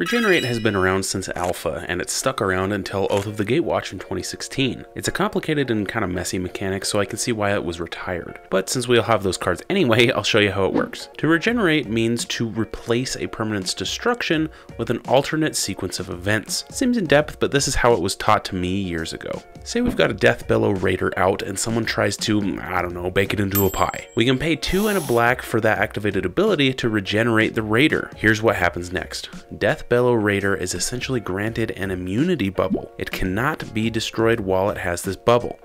Regenerate has been around since Alpha, and it's stuck around until Oath of the Gatewatch in 2016. It's a complicated and kind of messy mechanic, so I can see why it was retired. But since we all have those cards anyway, I'll show you how it works. To regenerate means to replace a permanent's destruction with an alternate sequence of events. It seems in depth, but this is how it was taught to me years ago. Say we've got a Deathbellow Raider out and someone tries to, I don't know, bake it into a pie. We can pay 2 and a black for that activated ability to regenerate the Raider. Here's what happens next. Deathbellow Raider is essentially granted an immunity bubble. It cannot be destroyed while it has this bubble.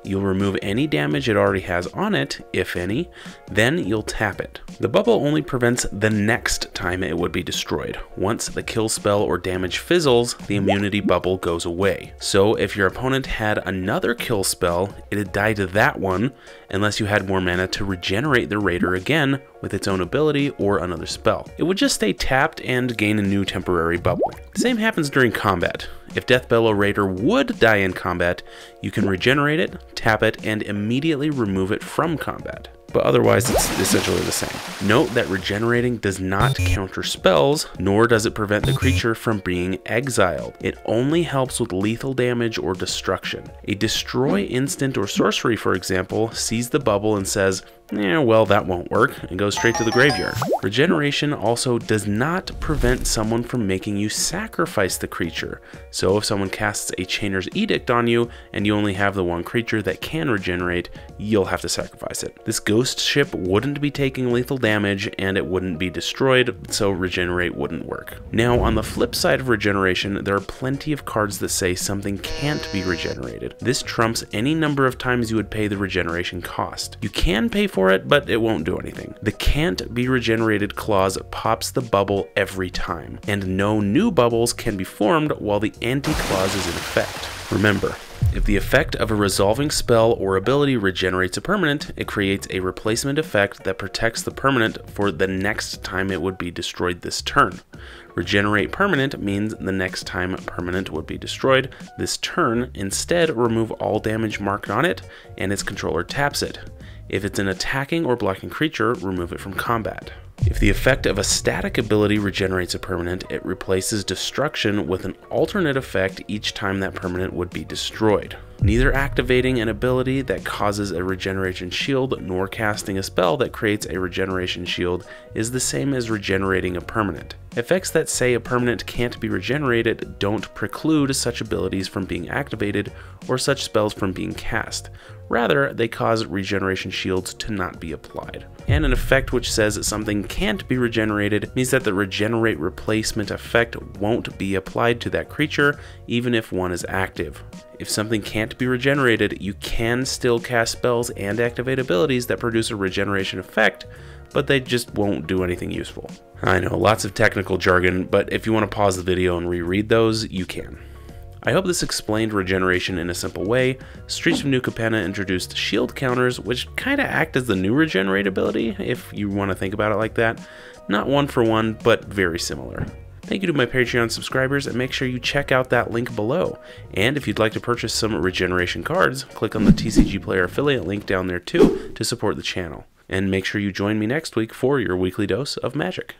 You'll remove any damage it already has on it, if any, then you'll tap it. The bubble only prevents the next time it would be destroyed. Once the kill spell or damage fizzles, the immunity bubble goes away. So if your opponent had another kill spell, it'd die to that one, unless you had more mana to regenerate the Raider again with its own ability or another spell. It would just stay tapped and gain a new temporary bubble. The same happens during combat. If Deathbellow Raider would die in combat, you can regenerate it, tap it, and immediately remove it from combat. But otherwise it's essentially the same. Note that regenerating does not counter spells, nor does it prevent the creature from being exiled. It only helps with lethal damage or destruction. A destroy instant or sorcery, for example, sees the bubble and says, well, that won't work, and goes straight to the graveyard. Regeneration also does not prevent someone from making you sacrifice the creature. So if someone casts a Chainer's Edict on you, and you only have the one creature that can regenerate, you'll have to sacrifice it. This ghost ship wouldn't be taking lethal damage, and it wouldn't be destroyed, so regenerate wouldn't work. Now, on the flip side of regeneration, there are plenty of cards that say something can't be regenerated. This trumps any number of times you would pay the regeneration cost. You can pay for it, but it won't do anything. The can't be regenerated clause pops the bubble every time, and no new bubbles can be formed while the anti-clause is in effect. Remember, if the effect of a resolving spell or ability regenerates a permanent, it creates a replacement effect that protects the permanent for the next time it would be destroyed this turn. Regenerate permanent means the next time permanent would be destroyed this turn, instead remove all damage marked on it, and its controller taps it. If it's an attacking or blocking creature, remove it from combat. If the effect of a static ability regenerates a permanent, it replaces destruction with an alternate effect each time that permanent would be destroyed. Neither activating an ability that causes a regeneration shield nor casting a spell that creates a regeneration shield is the same as regenerating a permanent. Effects that say a permanent can't be regenerated don't preclude such abilities from being activated or such spells from being cast. Rather, they cause regeneration shields to not be applied. And an effect which says that something can't be regenerated means that the regenerate replacement effect won't be applied to that creature, even if one is active. If something can't be regenerated, you can still cast spells and activate abilities that produce a regeneration effect, but they just won't do anything useful. I know, lots of technical jargon, but if you want to pause the video and reread those, you can. I hope this explained regeneration in a simple way. Streets of New Capenna introduced shield counters, which kind of act as the new regenerate ability, if you want to think about it like that. Not one for one, but very similar. Thank you to my Patreon subscribers, and make sure you check out that link below. And if you'd like to purchase some regeneration cards, click on the TCGplayer affiliate link down there too to support the channel. And make sure you join me next week for your weekly dose of magic.